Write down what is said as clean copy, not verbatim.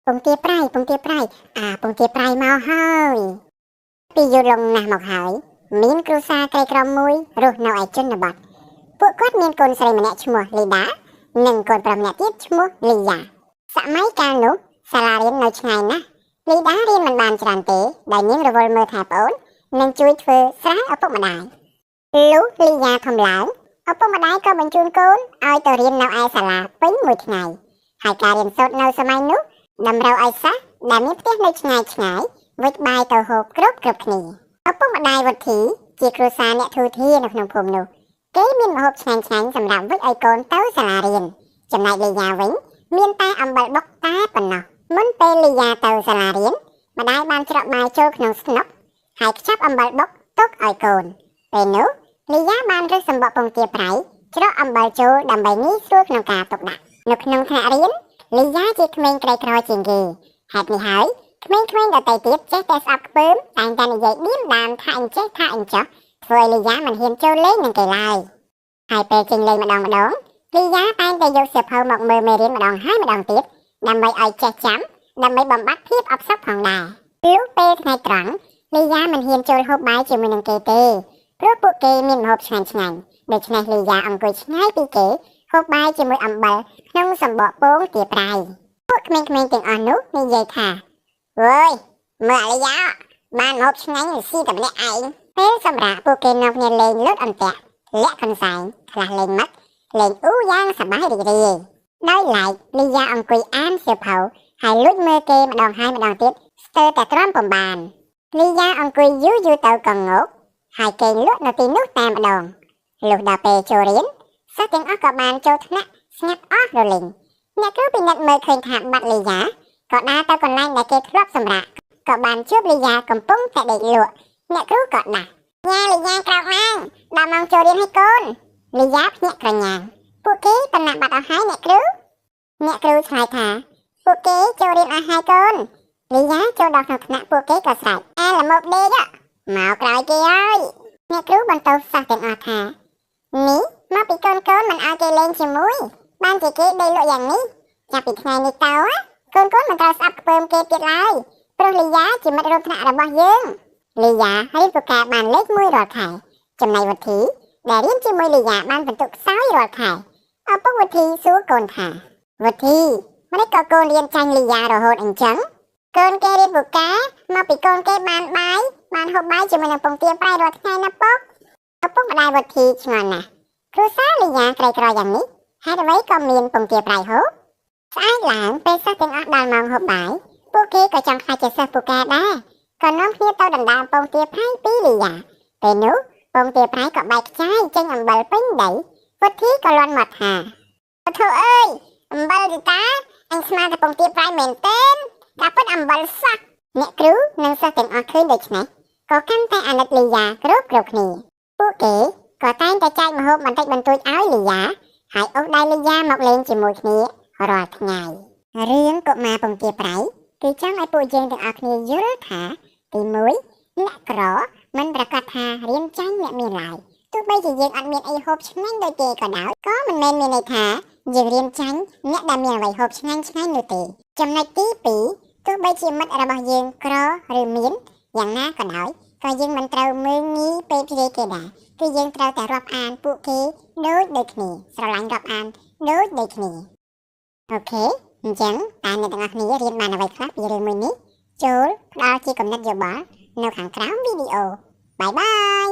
ពងទាប្រៃពងទាប្រៃពងទាប្រៃមកហើយពីយូរលង់ណាស់មកហើយមានគ្រួសារក្រីក្រមួយរស់នៅឯជនបទពួកគាត់មានកូនស្រីម្នាក់ឈ្មោះលីដានិងកូនប្រុសម្នាក់ទៀតឈ្មោះលីយ៉ាសម័យកាលនោះសាលារៀននៅឆ្ងាយណាស់លីដារៀនមិនបានច្រើនទេដែលនាងរវល់មើលថាប្អូននឹងជួយធ្វើស្រែឪពុកម្ដាយលុះលីយ៉ាធំឡើងឪពុកម្ដាយក៏បញ្ជូនកូនឲ្យទៅរៀននៅឯសាលាពេញមួយថ្ងៃហើយការរៀនសូត្រនៅសម័យនោះតម្រូវឲ្យសិស្សដែលមានផ្ទះនៅឆ្ងាយវិចបាយទៅហូបគ្រប់គ្នាឪពុកម្ដាយវុធីជាគ្រួសារអ្នកធូរធារនៅក្នុងភូមិនោះគេមានម្ហូបឆ្ងាញ់សម្រាប់វិចឲ្យកូនទៅសាលារៀនចំណែកលីយ៉ាវិញមានតែអំបិលបុកតែប៉ុណ្ណោះមុនពេលលីយ៉ាទៅសាលារៀនម្ដាយបានច្រកបាយចូលក្នុងស្នុកហើយខ្ចប់អំបិលបុកទុកឲ្យកូនពេលនោះលីយ៉ាបានរើសសម្បកពងទាប្រៃច្រកអំបិលចូលដើម្បីងាយស្រួលក្នុងការទុកដាក់នៅក្នុងថ្នាក់រៀនលីយ៉ាជាក្មេងក្រីក្រជាងគេហេតុនេះហើយក្មេងៗដទៃទៀតចេះតែស្អប់ខ្ពើមតែងតែនិយាយឌៀមដាមថាអញចេះថាអញចោះធ្វើឲ្យលីយ៉ាមិនហ៊ានចូលលេងនឹងគេឡើយហើយពេលចេញលេងម្ដងលីយ៉ាតែងតែយកសៀវភៅមកមើលមេរៀនម្ដងហើយម្ដងទៀតដើម្បីឲ្យចេះចាំដើម្បីបំបត្តិភាពអផ្សុកផងដែរលុះពេលថ្ងៃត្រង់លីយ៉ាមិនហ៊ានចូលហូបបាយជាមួយនឹងគេទេព្រោះពួកគេមានម្ហូបឆ្ងាញ់ដូច្នេះលីយ៉ាអង្គុយឆ្ងាយពីគេហូបបាយជាមួយអំបិលក្នុងសម្បកពងទាប្រៃពួកក្មេងៗទាំងអស់នោះនិយាយថាអើយមើលលីយ៉ាបានម្ហូបឆ្ងាញ់ស៊ីតែម្នាក់ឯងពេលសម្រាប់ពួកគេនាំគ្នាលេងលូតអន្ទាក់លាក់កន្សែងខ្លះលេងម៉ាត់លេងអ៊ូយ៉ាងសប្បាយរីករាយដោយឡែកលីយ៉ាអង្គុយអានសៀវភៅហើយលួចមើលគេម្ដងហើយម្ដងទៀតស្ទើរតែទ្រាំពុំបានលីយ៉ាអង្គុយយូរទៅក៏ងប់ហើយគេលក់នៅទីនោះតែម្ដងលុះដល់ពេលចូលរៀនសិស្សទាំងអស់ក៏បានចូលថ្នាក់ស្ងាត់អស់រលីងអ្នកគ្រូពិនិត្យមើលឃើញថាបាត់លីយ៉ាក៏ដើរទៅកន្លែងដែលគេធ្លាប់សម្រាកក៏បានជួបលីយ៉ាកំពុងតែដេកលក់អ្នកគ្រូក៏ដាស់ញ៉ាលីយ៉ាក្រោកឡើងដល់ម៉ោងចូលរៀនហើយកូនលីយ៉ាភ្ញាក់ក្រញាំពួកគេតំណាក់បាត់អស់ហើយអ្នកគ្រូឆ្លើយថាពួកគេចូលរៀនអស់ហើយកូនលីយ៉ាចូលដល់ក្នុងថ្នាក់ពួកគេក៏ស្រែកល្មមដេកមកក្រោយគេហើយអ្នកគ្រូបន្តសិស្សទាំងអស់ថានេះមកពីកូនមិនឲ្យគេលេងជាមួយបានជាគេដេកលក់យ៉ាងនេះចាប់ពីថ្ងៃនេះតកូនមិនត្រូវស្អប់ខ្ពើមគេទៀតឡើយព្រោះលីយ៉ាជាមិត្តរួមថ្នាក់របស់យើងលីយ៉ារៀនពូកែបានលេខ1រាល់ខែចំណែកវុធីដែលរៀនជាមួយលីយ៉ាបានបន្ទុកខ្សោយរាល់ខែឪពុកវុធីសួរកូនថាវុធីម្នេះក៏កូនរៀនចាញ់លីយ៉ារហូតអញ្ចឹងកូនគេរៀនពូកែមកពីកូនគេបានហូបបាយជាមួយនឹងពងទាប្រៃរាល់ថ្ងៃណាពុកឪពុកម្ដាយវុធីឆ្ងល់ណាស់គ្រួសារលីយ៉ាក្រីក្រយ៉ាងនេះហេតុអ្វីក៏មានពងទាប្រៃហូបស្អែកឡើងពេលសិស្សទាំងអស់ដល់ម៉ោងហូបបាយពួកគេក៏ចង់ខ្លាចជាសិស្សពូកែដែរក៏នាំគ្នាទៅដណ្ដើមពងទាប្រៃពីលីយ៉ាពេលនោះពងទាប្រៃក៏បែកខ្ចាយចេញអំបិលពេញដីវុធីក៏លាន់មាត់ថាធូអើយអំបិលទីតាអញស្មានតែពងទាប្រៃមែនទេតែពិតអំបិលសោះអ្នកគ្រូនិងសិស្សទាំងអស់ឃើញដូច្នេះក៏កាន់តែអាណិតលីយ៉ាគ្រប់គ្នាពួកគេក៏តែងតែចែកម្ហូបបន្តិចបន្តួចឲ្យលីយ៉ាហើយអូសដៃលីយ៉ាមកលេងជាមួយគ្នារាល់ថ្ងៃរឿងកុមារពងទាប្រៃគឺចង់ឲ្យពួកយើងទាំងអស់គ្នាយល់ថាទី1អ្នកក្រមិនប្រកាសថារៀនចាញ់អ្នកមានឡើយទោះបីជាយើងអត់មានអីហូបឆ្ងាញ់ដូចគេក៏ដោយក៏មិនមែនមានន័យថាយើងរៀនចាញ់អ្នកដែលមានអ្វីហូបឆ្ងាញ់នោះទេចំណុចទី2ទោះបីជាមិត្តរបស់យើងក្រឬមានយ៉ាងណាក៏ដោយក៏យើងមិនត្រូវមើលងាយពេលព្រាយគេដែរគឺយើងត្រូវតែរាប់អានពួកគេដូចគ្នាស្រឡាញ់រាប់អានដូចគ្នាអូខេអញ្ចឹងតើអ្នកទាំងអស់គ្នារៀនបានអ្វីខ្លះពីរឿងមួយនេះចូលផ្ដល់ជាគំនិតយោបល់នៅខាងក្រោមវីដេអូបាយបាយ